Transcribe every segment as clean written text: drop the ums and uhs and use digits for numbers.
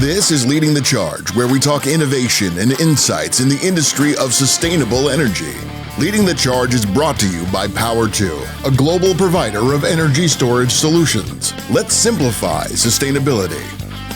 This is Leading the Charge, where we talk innovation and insights in the industry of sustainable energy. Leading the Charge is brought to you by POWR2, a global provider of energy storage solutions. Let's simplify sustainability.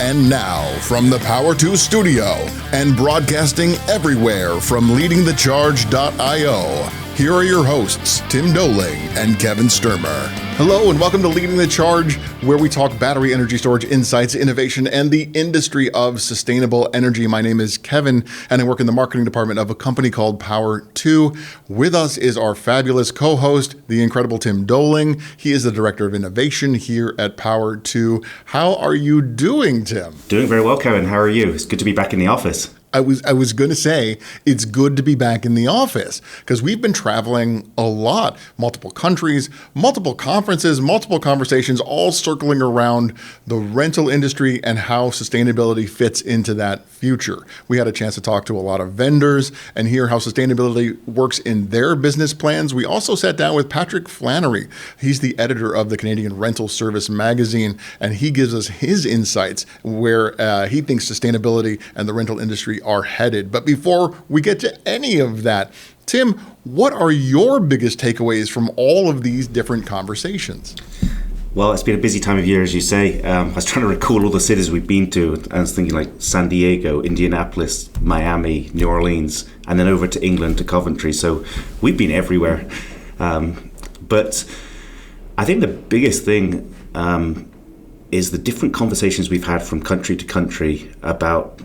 And now, from the POWR2 studio and broadcasting everywhere from leadingthecharge.io, here are your hosts, Tim Doling and Kevin Sturmer. Hello and welcome to Leading the Charge, where we talk battery energy storage insights, innovation, and the industry of sustainable energy. My name is Kevin, and I work in the marketing department of a company called POWR2. With us is our fabulous co-host, the incredible Tim Doling. He is the Director of Innovation here at POWR2. How are you doing, Tim? Doing very well, Kevin. How are you? It's good to be back in the office. I was going to say it's good to be back in the office because we've been traveling a lot, multiple countries, multiple conferences, multiple conversations, all circling around the rental industry and how sustainability fits into that future. We had a chance to talk to a lot of vendors and hear how sustainability works in their business plans. We also sat down with Patrick Flannery. He's the editor of the Canadian Rental Service magazine, and he gives us his insights where he thinks sustainability and the rental industry are headed. But before we get to any of that, Tim, what are your biggest takeaways from all of these different conversations? Well, it's been a busy time of year, as you say. I was trying to recall all the cities we've been to. I was thinking like San Diego, Indianapolis, Miami, New Orleans, and then over to England, to Coventry. So we've been everywhere. But I think the biggest thing is the different conversations we've had from country to country about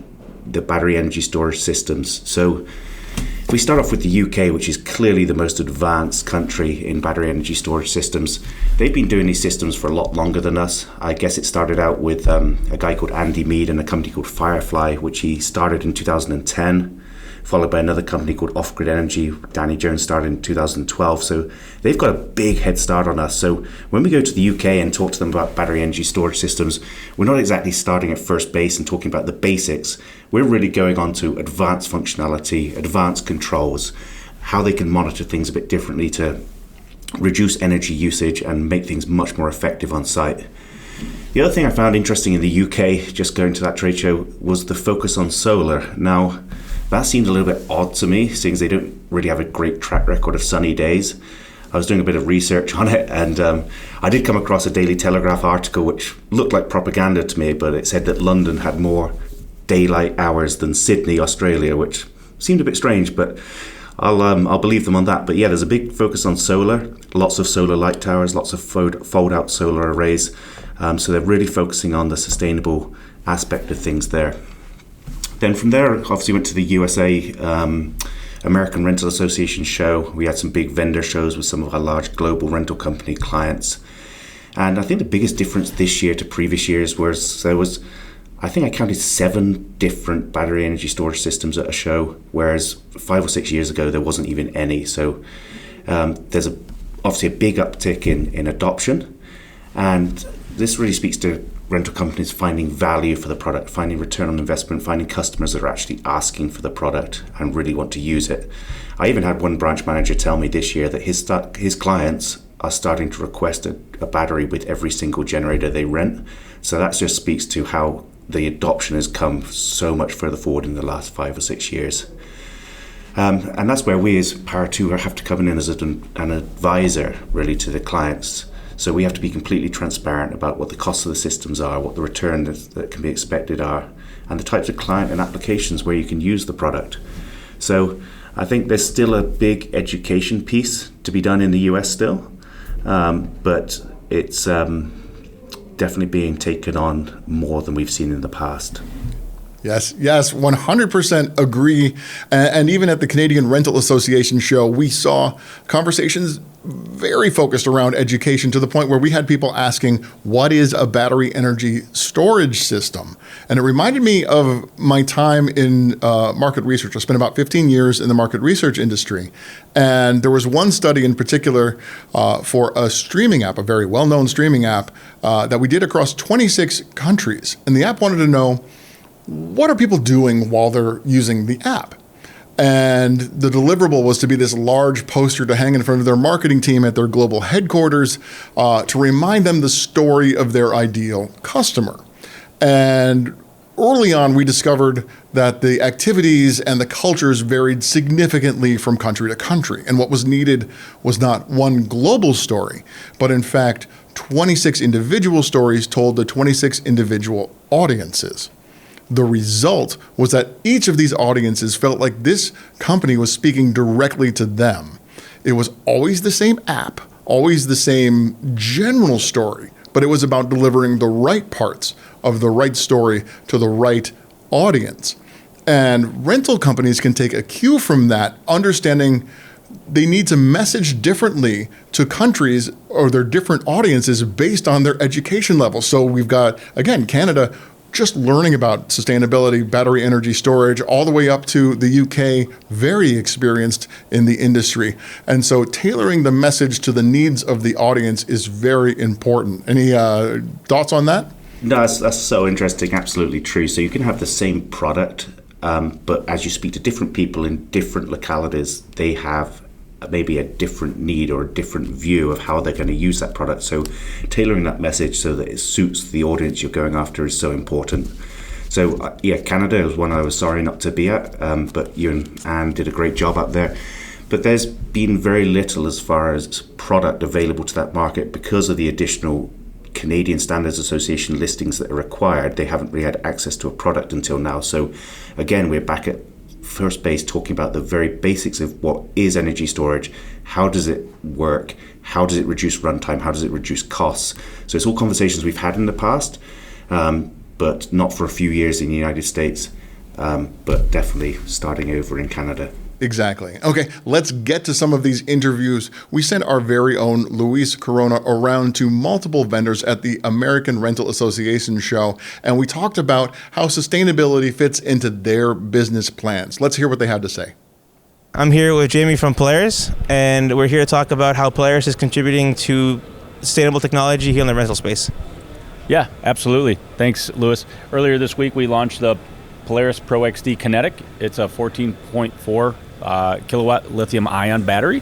the battery energy storage systems. So if we start off with the UK, which is clearly the most advanced country in battery energy storage systems, they've been doing these systems for a lot longer than us. I guess it started out with a guy called Andy Mead and a company called Firefly, which he started in 2010, followed by another company called Off Grid Energy. Danny Jones started in 2012. So they've got a big head start on us. So when we go to the UK and talk to them about battery energy storage systems, we're not exactly starting at first base and talking about the basics. We're really going on to advanced functionality, advanced controls, how they can monitor things a bit differently to reduce energy usage and make things much more effective on site. The other thing I found interesting in the UK, just going to that trade show, was the focus on solar. Now, that seemed a little bit odd to me, seeing as they don't really have a great track record of sunny days. I was doing a bit of research on it, and I did come across a Daily Telegraph article which looked like propaganda to me, but it said that London had more daylight hours than Sydney, Australia, which seemed a bit strange, but I'll believe them on that. But yeah, there's a big focus on solar, lots of solar light towers, lots of fold-out solar arrays. So they're really focusing on the sustainable aspect of things there. Then from there, obviously went to the USA American Rental Association show. We had some big vendor shows with some of our large global rental company clients. And I think the biggest difference this year to previous years was I think I counted 7 different battery energy storage systems at a show, whereas 5 or 6 years ago, there wasn't even any. So there's obviously a big uptick in adoption. And this really speaks to rental companies finding value for the product, finding return on investment, finding customers that are actually asking for the product and really want to use it. I even had one branch manager tell me this year that his clients are starting to request a battery with every single generator they rent. So that just speaks to how the adoption has come so much further forward in the last 5 or 6 years. And that's where we as POWR2 have to come in as an advisor really to the clients. So we have to be completely transparent about what the costs of the systems are, what the return that can be expected are, and the types of client and applications where you can use the product. So I think there's still a big education piece to be done in the US still, but it's definitely being taken on more than we've seen in the past. Yes, 100% agree. And even at the Canadian Rental Association show, we saw conversations very focused around education to the point where we had people asking, what is a battery energy storage system? And it reminded me of my time in market research. I spent about 15 years in the market research industry. And there was one study in particular for a streaming app, a very well-known streaming app that we did across 26 countries. And the app wanted to know, what are people doing while they're using the app? And the deliverable was to be this large poster to hang in front of their marketing team at their global headquarters to remind them the story of their ideal customer. And early on, we discovered that the activities and the cultures varied significantly from country to country. And what was needed was not one global story, but in fact, 26 individual stories told to 26 individual audiences. The result was that each of these audiences felt like this company was speaking directly to them. It was always the same app, always the same general story, but it was about delivering the right parts of the right story to the right audience. And rental companies can take a cue from that, understanding they need to message differently to countries or their different audiences based on their education level. So we've got, again, Canada just learning about sustainability, battery energy storage, all the way up to the UK, very experienced in the industry. And so tailoring the message to the needs of the audience is very important. Any thoughts on that? No, that's so interesting. Absolutely true. So you can have the same product, but as you speak to different people in different localities, they have maybe a different need or a different view of how they're going to use that product. So tailoring that message so that it suits the audience you're going after is so important. So yeah, Canada was one I was sorry not to be at, but you and Anne did a great job up there. But there's been very little as far as product available to that market because of the additional Canadian Standards Association listings that are required. They haven't really had access to a product until now. So again, we're back at first base talking about the very basics of what is energy storage, how does it work, how does it reduce runtime, how does it reduce costs. So it's all conversations we've had in the past, but not for a few years in the United States, but definitely starting over in Canada. Exactly. Okay, let's get to some of these interviews. We sent our very own Luis Corona around to multiple vendors at the American Rental Association show, and we talked about how sustainability fits into their business plans. Let's hear what they had to say. I'm here with Jamie from Polaris, and we're here to talk about how Polaris is contributing to sustainable technology here in the rental space. Yeah, absolutely. Thanks, Louis. Earlier this week, we launched the Polaris Pro XD Kinetic. It's a 14.4 kilowatt lithium ion battery.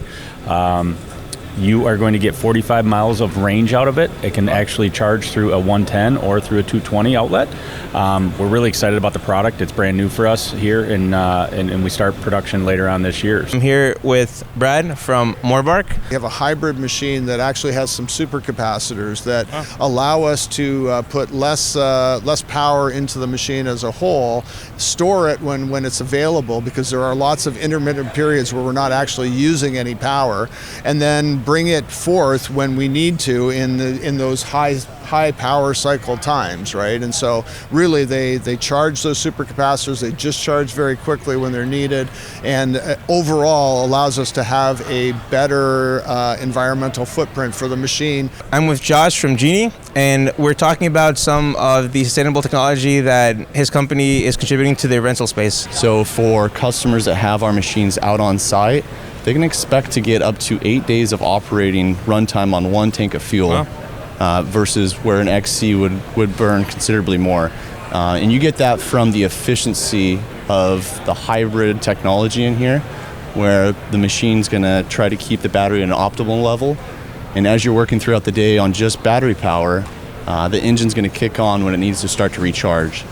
You are going to get 45 miles of range out of it. It can actually charge through a 110 or through a 220 outlet. We're really excited about the product. It's brand new for us here, and we start production later on this year. I'm here with Brad from Morbark. We have a hybrid machine that actually has some supercapacitors that allow us to put less power into the machine as a whole, store it when it's available, because there are lots of intermittent periods where we're not actually using any power, and then bring it forth when we need to in those high power cycle times, right? And so really they charge those supercapacitors, they discharge very quickly when they're needed, and overall allows us to have a better environmental footprint for the machine. I'm with Josh from Genie, and we're talking about some of the sustainable technology that his company is contributing to their rental space. So for customers that have our machines out on site, they can expect to get up to 8 days of operating runtime on one tank of fuel. Versus where an XC would burn considerably more. And you get that from the efficiency of the hybrid technology in here, where the machine's going to try to keep the battery at an optimal level. And as you're working throughout the day on just battery power, the engine's going to kick on when it needs to start to recharge.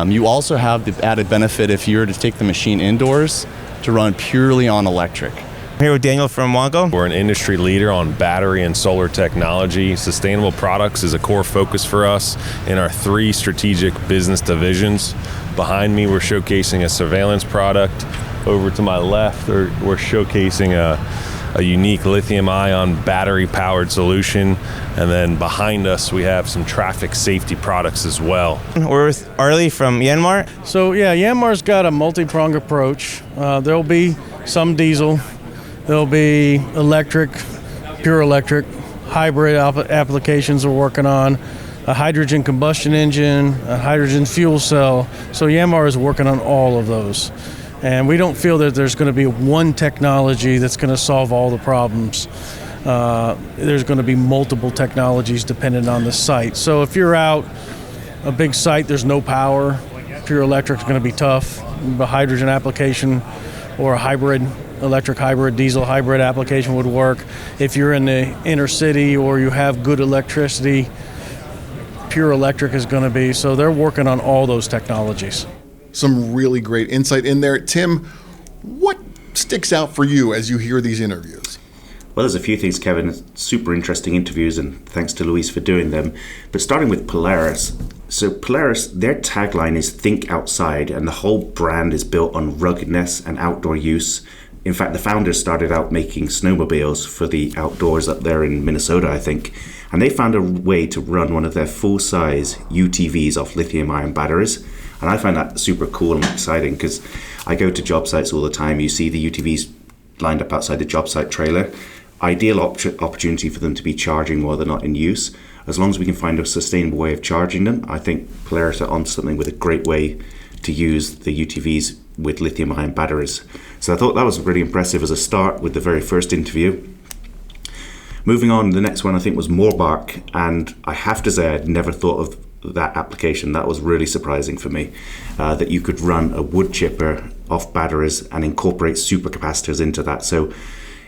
You also have the added benefit if you were to take the machine indoors to run purely on electric. I'm here with Daniel from Wanko. We're an industry leader on battery and solar technology. Sustainable products is a core focus for us in our 3 strategic business divisions. Behind me, we're showcasing a surveillance product. Over to my left, we're showcasing a unique lithium-ion battery-powered solution. And then behind us, we have some traffic safety products as well. We're with Arlie from Yanmar. So yeah, Yanmar's got a multi-pronged approach. There'll be some diesel. There'll be electric, pure electric, hybrid applications we're working on, a hydrogen combustion engine, a hydrogen fuel cell. So Yanmar is working on all of those. And we don't feel that there's going to be one technology that's going to solve all the problems. There's going to be multiple technologies depending on the site. So if you're out a big site, there's no power, pure electric is going to be tough. A hydrogen application or a hybrid, electric hybrid, diesel hybrid application would work. If you're in the inner city or you have good electricity, pure electric is going to be. So they're working on all those technologies. Some really great insight in there. Tim, what sticks out for you as you hear these interviews? Well, there's a few things, Kevin. Super interesting interviews, and thanks to Luis for doing them. But starting with Polaris. So Polaris, their tagline is think outside, and the whole brand is built on ruggedness and outdoor use. In fact, the founders started out making snowmobiles for the outdoors up there in Minnesota, I think. And they found a way to run one of their full-size UTVs off lithium-ion batteries. And I find that super cool and exciting because I go to job sites all the time. You see the UTVs lined up outside the job site trailer. Ideal opportunity for them to be charging while they're not in use. As long as we can find a sustainable way of charging them, I think Polaris are on something with a great way to use the UTVs with lithium-ion batteries. So I thought that was really impressive as a start with the very first interview. Moving on, the next one I think was Morbark, and I have to say I'd never thought of that application. That was really surprising for me, that you could run a wood chipper off batteries and incorporate supercapacitors into that. So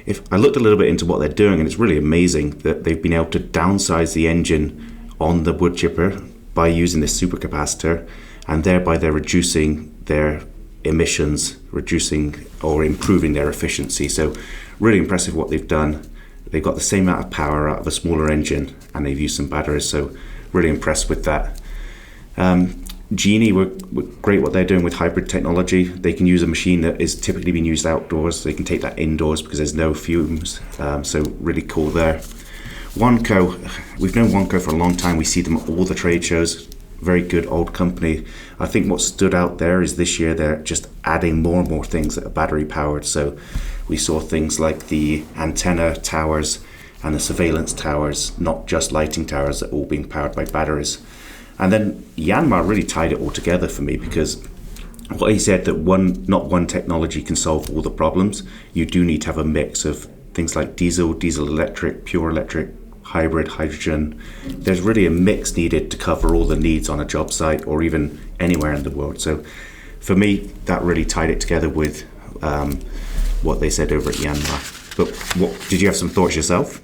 if I looked a little bit into what they're doing, and it's really amazing that they've been able to downsize the engine on the wood chipper by using this supercapacitor, and thereby they're reducing their emissions, reducing or improving their efficiency. So really impressive what they've done. They've got the same amount of power out of a smaller engine, and they've used some batteries, so really impressed with that. Genie were great what they're doing with hybrid technology. They can use a machine that is typically being used outdoors. They can take that indoors because there's no fumes. So really cool there. Wanco, we've known Wanco for a long time. We see them at all the trade shows. Very good old company. I think what stood out there is this year they're just adding more and more things that are battery powered. So we saw things like the antenna towers and the surveillance towers, not just lighting towers, that are all being powered by batteries. And then Yanmar really tied it all together for me, because what he said that not one technology can solve all the problems. You do need to have a mix of things like diesel electric, pure electric, hybrid, hydrogen. There's really a mix needed to cover all the needs on a job site or even anywhere in the world. So for me, that really tied it together with what they said over at Yanmar. But did you have some thoughts yourself?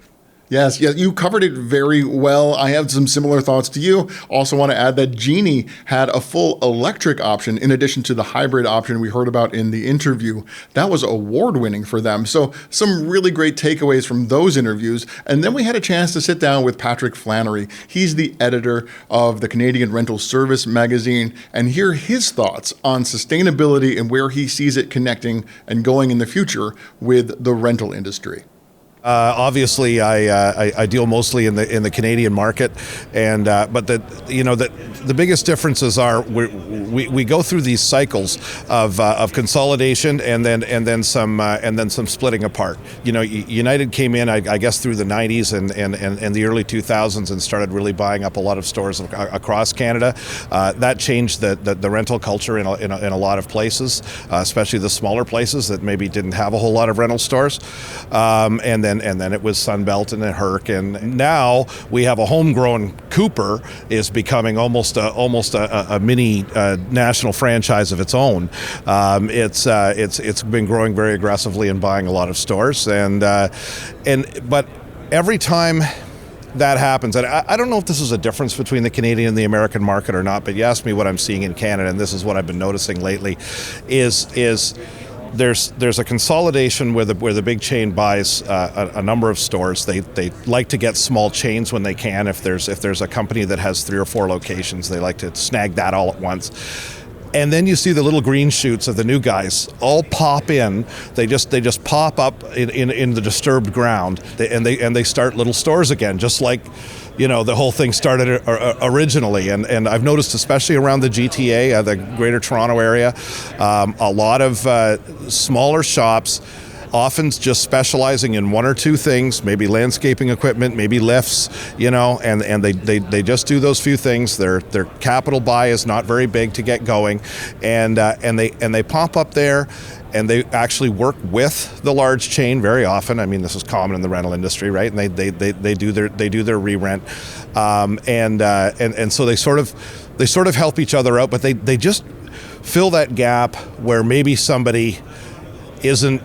Yes, you covered it very well. I have some similar thoughts to you. Also want to add that Genie had a full electric option in addition to the hybrid option we heard about in the interview. That was award-winning for them. So some really great takeaways from those interviews. And then we had a chance to sit down with Patrick Flannery. He's the editor of the Canadian Rental Service magazine, and hear his thoughts on sustainability and where he sees it connecting and going in the future with the rental industry. Obviously, I deal mostly in the Canadian market, and but the biggest differences are we go through these cycles of consolidation and then some splitting apart. United came in, I guess, through the 90s and the early 2000s and started really buying up a lot of stores across Canada. That changed the rental culture in a lot of places, especially the smaller places that maybe didn't have a whole lot of rental stores, and then it was Sunbelt and then Herc, and now we have a homegrown Cooper is becoming almost a mini national franchise of its own. It's been growing very aggressively and buying a lot of stores, but every time that happens, and I don't know if this is a difference between the Canadian and the American market or not, but you asked me what I'm seeing in Canada, and this is what I've been noticing lately, is there's a consolidation where the big chain buys a number of stores. They like to get small chains when they can. If there's a company that has 3 or 4 locations, they like to snag that all at once. And then you see the little green shoots of the new guys all pop in. They just pop up in the disturbed ground, and they start little stores again, just like the whole thing started originally. And I've noticed, especially around the GTA, the Greater Toronto area, a lot of smaller shops, often just specializing in 1 or 2 things, maybe landscaping equipment, maybe lifts, and they just do those few things. Their capital buy is not very big to get going, and they pop up there, and they actually work with the large chain very often. I mean, this is common in the rental industry, right? And they do their re-rent, and so they sort of help each other out, but they just fill that gap where maybe somebody isn't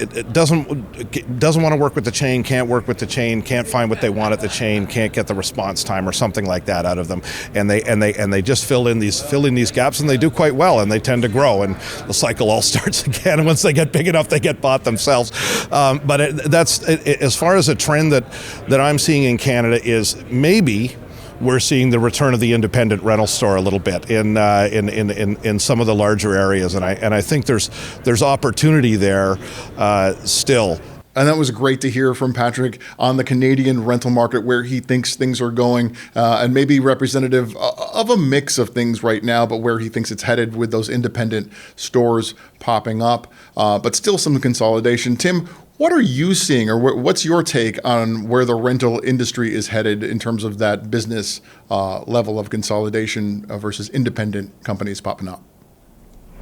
it doesn't want to work with the chain, can't work with the chain, can't find what they want at the chain, can't get the response time or something like that out of them, and they just fill in these gaps, and they do quite well, and they tend to grow, and the cycle all starts again. And once they get big enough, they get bought themselves. But as far as a trend that I'm seeing in Canada is maybe we're seeing the return of the independent rental store a little bit in some of the larger areas, and I think there's opportunity there still. And that was great to hear from Patrick on the Canadian rental market, where he thinks things are going, and maybe representative of a mix of things right now, but where he thinks it's headed with those independent stores popping up, but still some consolidation. Tim, what are you seeing, or what's your take on where the rental industry is headed in terms of that business level of consolidation versus independent companies popping up?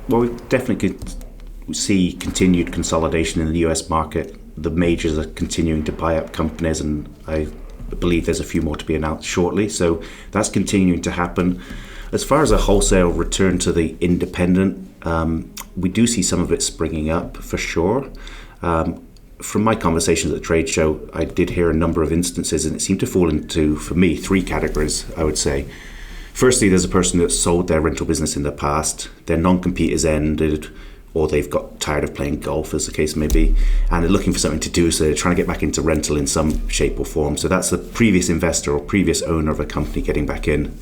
Well, we definitely could see continued consolidation in the US market. The majors are continuing to buy up companies, and I believe there's a few more to be announced shortly. So that's continuing to happen. As far as a wholesale return to the independent, we do see some of it springing up for sure. From my conversations at the trade show, I did hear a number of instances, and it seemed to fall into, for me, three categories, I would say. Firstly, there's a person that sold their rental business in the past, their non-compete has ended, or they've got tired of playing golf, as the case may be, and they're looking for something to do, so they're trying to get back into rental in some shape or form. So that's the previous investor or previous owner of a company getting back in.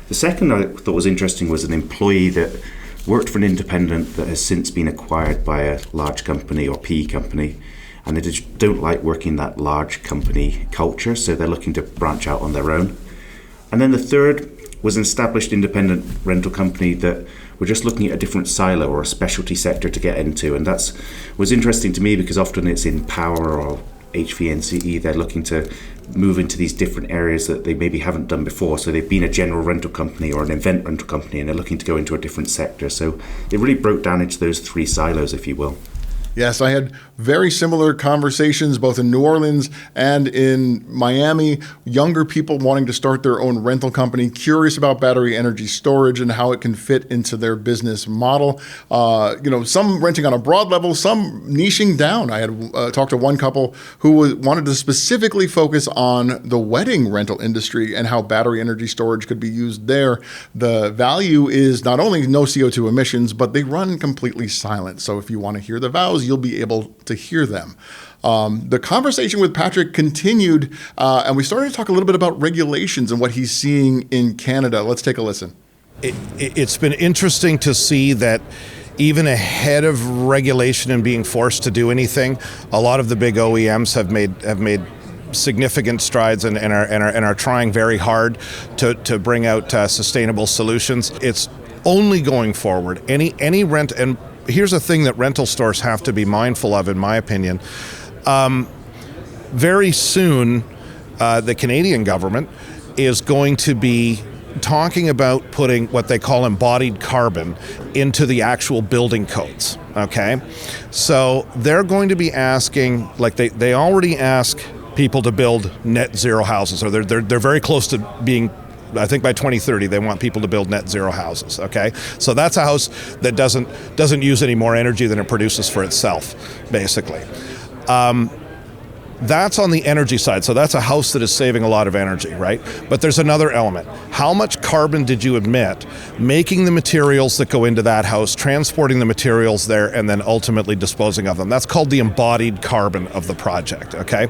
The second I thought was interesting was an employee that worked for an independent that has since been acquired by a large company or PE company, and they just don't like working that large company culture, so they're looking to branch out on their own. And then the third was an established independent rental company that were just looking at a different silo or a specialty sector to get into, and that was interesting to me because often it's in power or HVAC, they're looking to move into these different areas that they maybe haven't done before. So they've been a general rental company or an event rental company, and they're looking to go into a different sector. So it really broke down into those three silos, if you will. Yes, I had very similar conversations both in New Orleans and in Miami. Younger people wanting to start their own rental company, curious about battery energy storage and how it can fit into their business model. Some renting on a broad level, some niching down. I had talked to one couple who wanted to specifically focus on the wedding rental industry and how battery energy storage could be used there. The value is not only no CO2 emissions, but they run completely silent. So if you want to hear the vows, you'll be able to hear them. The conversation with Patrick continued, and we started to talk a little bit about regulations and what he's seeing in Canada. Let's take a listen. It's been interesting to see that even ahead of regulation and being forced to do anything, a lot of the big OEMs have made significant strides and are trying very hard to bring out sustainable solutions. It's only going forward. Any rent, and here's a thing that rental stores have to be mindful of, in my opinion. Very soon, the Canadian government is going to be talking about putting what they call embodied carbon into the actual building codes, okay? So they're going to be asking, like they already ask people to build net zero houses, or they're very close to being. I think by 2030 they want people to build net zero houses, okay? So that's a house that doesn't use any more energy than it produces for itself, basically. That's on the energy side, so that's a house that is saving a lot of energy, right? But there's another element. How much carbon did you emit making the materials that go into that house, transporting the materials there, and then ultimately disposing of them? That's called the embodied carbon of the project, okay?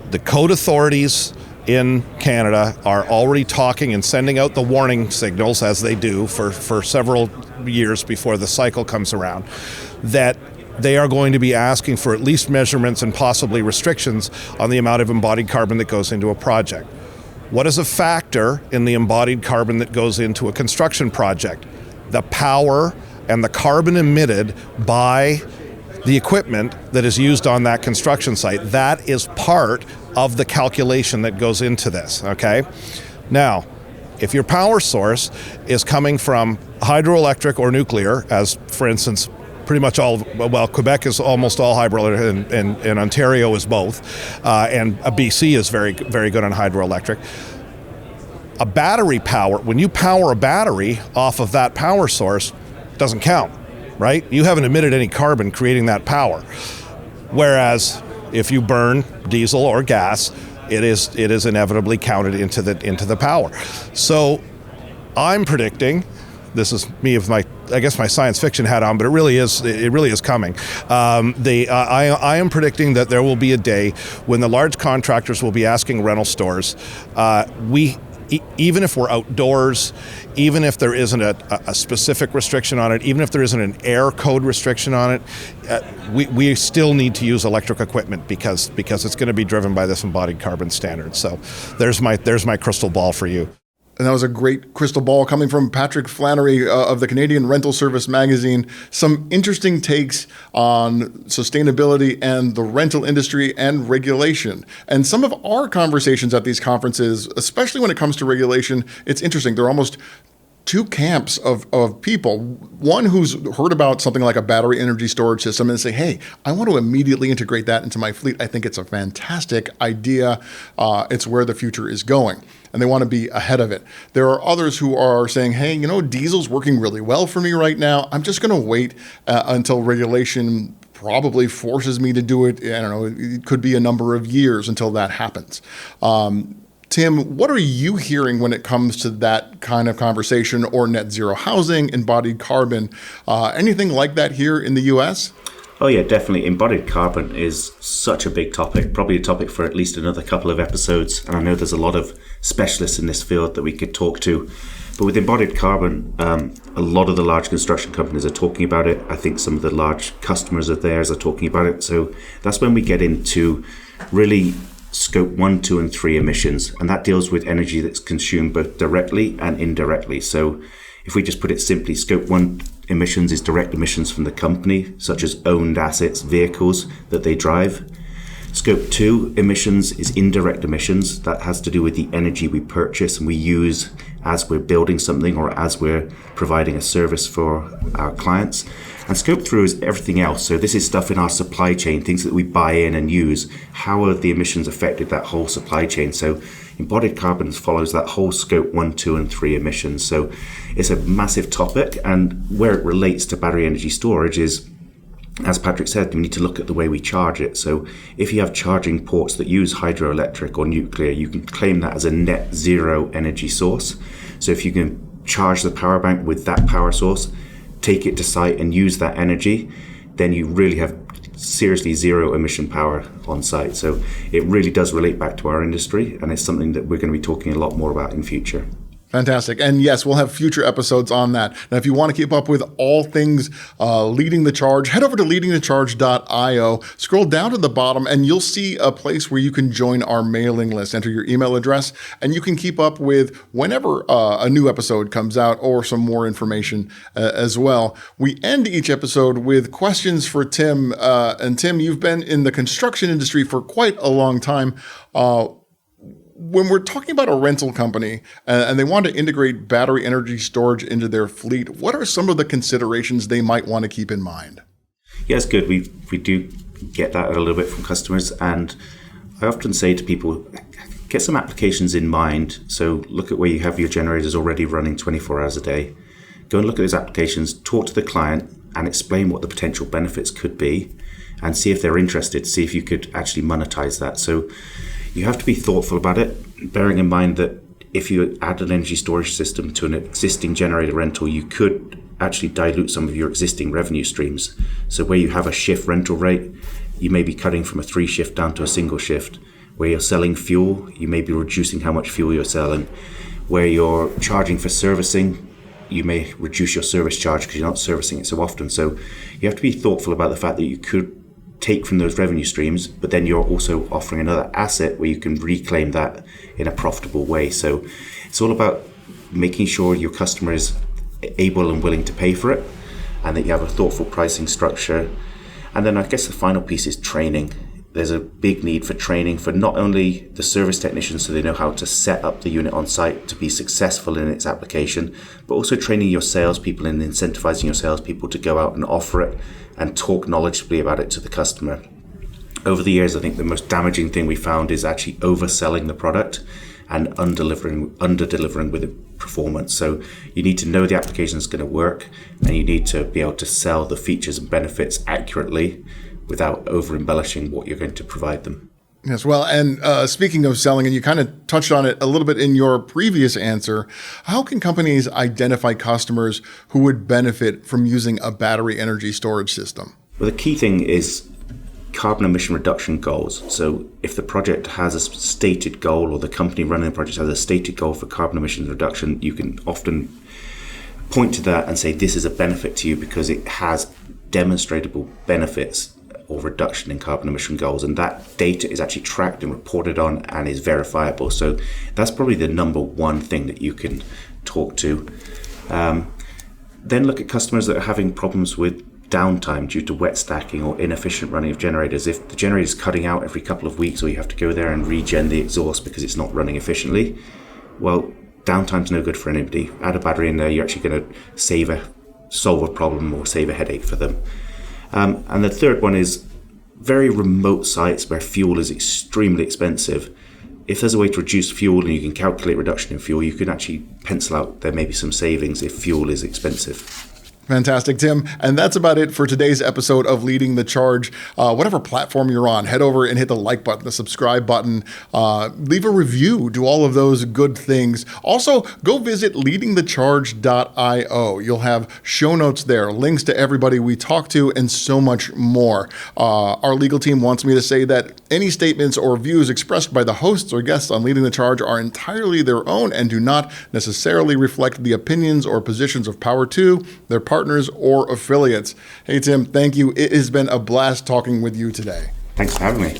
The code authorities in Canada are already talking and sending out the warning signals, as they do for several years before the cycle comes around, that they are going to be asking for at least measurements and possibly restrictions on the amount of embodied carbon that goes into a project. What is a factor in the embodied carbon that goes into a construction project? The power and the carbon emitted by the equipment that is used on that construction site. That is part of the calculation that goes into this, okay? Now, if your power source is coming from hydroelectric or nuclear, as for instance, pretty much all, well, Quebec is almost all hydroelectric, and Ontario is both, and BC is very, very good on hydroelectric. A battery power, when you power a battery off of that power source, doesn't count, right? You haven't emitted any carbon creating that power. Whereas if you burn diesel or gas, it is inevitably counted into the power. So I'm predicting, this is me with my science fiction hat on, but it really is coming. I am predicting that there will be a day when the large contractors will be asking rental stores, even if we're outdoors, even if there isn't a specific restriction on it, even if there isn't an air code restriction on it, we still need to use electric equipment because it's going to be driven by this embodied carbon standard. So there's my crystal ball for you. And that was a great crystal ball coming from Patrick Flannery of the Canadian Rental Service magazine. Some interesting takes on sustainability and the rental industry and regulation. And some of our conversations at these conferences, especially when it comes to regulation, it's interesting. They're almost two camps of people. One who's heard about something like a battery energy storage system and say, hey, I want to immediately integrate that into my fleet. I think it's a fantastic idea. It's where the future is going. And they want to be ahead of it. There are others who are saying, hey, diesel's working really well for me right now. I'm just going to wait until regulation probably forces me to do it. I don't know, it could be a number of years until that happens. Tim, what are you hearing when it comes to that kind of conversation or net zero housing, embodied carbon, anything like that here in the US? Oh yeah, definitely. Embodied carbon is such a big topic, probably a topic for at least another couple of episodes. And I know there's a lot of specialists in this field that we could talk to. But with embodied carbon, a lot of the large construction companies are talking about it. I think some of the large customers of theirs are talking about it. So that's when we get into really scope 1, 2, and 3 emissions. And that deals with energy that's consumed both directly and indirectly. So if we just put it simply, scope 1 emissions is direct emissions from the company, such as owned assets, vehicles that they drive. Scope 2 emissions is indirect emissions. That has to do with the energy we purchase and we use as we're building something or as we're providing a service for our clients. And scope 3 is everything else. So this is stuff in our supply chain, things that we buy in and use. How have the emissions affected that whole supply chain? So embodied carbon follows that whole scope 1, 2, and 3 emissions. So it's a massive topic, and where it relates to battery energy storage is, as Patrick said, we need to look at the way we charge it. So if you have charging ports that use hydroelectric or nuclear, you can claim that as a net zero energy source. So if you can charge the power bank with that power source, take it to site and use that energy, then you really have seriously zero emission power on site. So it really does relate back to our industry, and it's something that we're going to be talking a lot more about in future. Fantastic. And yes, we'll have future episodes on that. Now, if you want to keep up with all things Leading the Charge, head over to leadingthecharge.io, scroll down to the bottom, and you'll see a place where you can join our mailing list. Enter your email address, and you can keep up with whenever a new episode comes out or some more information as well. We end each episode with questions for Tim. And Tim, you've been in the construction industry for quite a long time. When we're talking about a rental company and they want to integrate battery energy storage into their fleet, what are some of the considerations they might want to keep in mind? Yeah, it's good. We do get that a little bit from customers. And I often say to people, get some applications in mind. So look at where you have your generators already running 24 hours a day. Go and look at those applications, talk to the client and explain what the potential benefits could be and see if they're interested, see if you could actually monetize that. So you have to be thoughtful about it, bearing in mind that if you add an energy storage system to an existing generator rental, you could actually dilute some of your existing revenue streams. So where you have a shift rental rate, you may be cutting from a 3-shift down to a single shift. Where you're selling fuel, you may be reducing how much fuel you're selling. Where you're charging for servicing, you may reduce your service charge because you're not servicing it so often. So you have to be thoughtful about the fact that you could take from those revenue streams, but then you're also offering another asset where you can reclaim that in a profitable way. So it's all about making sure your customer is able and willing to pay for it, and that you have a thoughtful pricing structure. And then I guess the final piece is training. There's a big need for training for not only the service technicians so they know how to set up the unit on site to be successful in its application, but also training your salespeople and incentivizing your salespeople to go out and offer it and talk knowledgeably about it to the customer. Over the years, I think the most damaging thing we found is actually overselling the product and under-delivering with the performance. So you need to know the application is going to work, and you need to be able to sell the features and benefits accurately, without over-embellishing what you're going to provide them. Yes, well, and speaking of selling, and you kind of touched on it a little bit in your previous answer, how can companies identify customers who would benefit from using a battery energy storage system? Well, the key thing is carbon emission reduction goals. So if the project has a stated goal, or the company running the project has a stated goal for carbon emissions reduction, you can often point to that and say this is a benefit to you because it has demonstrable benefits or reduction in carbon emission goals, and that data is actually tracked and reported on and is verifiable. So that's probably the number one thing that you can talk to. Then look at customers that are having problems with downtime due to wet stacking or inefficient running of generators. If the generator is cutting out every couple of weeks, or you have to go there and regen the exhaust because it's not running efficiently, well, downtime's no good for anybody. Add a battery in there, you're actually going to solve a problem or save a headache for them. And the third one is very remote sites where fuel is extremely expensive. If there's a way to reduce fuel and you can calculate reduction in fuel, you can actually pencil out there may be some savings if fuel is expensive. Fantastic, Tim. And that's about it for today's episode of Leading the Charge. Whatever platform you're on, head over and hit the like button, the subscribe button, leave a review, do all of those good things. Also, go visit leadingthecharge.io. You'll have show notes there, links to everybody we talk to, and so much more. Our legal team wants me to say that any statements or views expressed by the hosts or guests on Leading the Charge are entirely their own and do not necessarily reflect the opinions or positions of POWR2, their partners, or affiliates. Hey, Tim, thank you. It has been a blast talking with you today. Thanks for having me.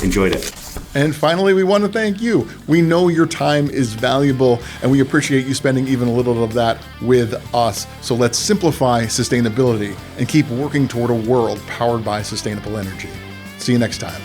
Enjoyed it. And finally, we want to thank you. We know your time is valuable, and we appreciate you spending even a little of that with us. So let's simplify sustainability and keep working toward a world powered by sustainable energy. See you next time.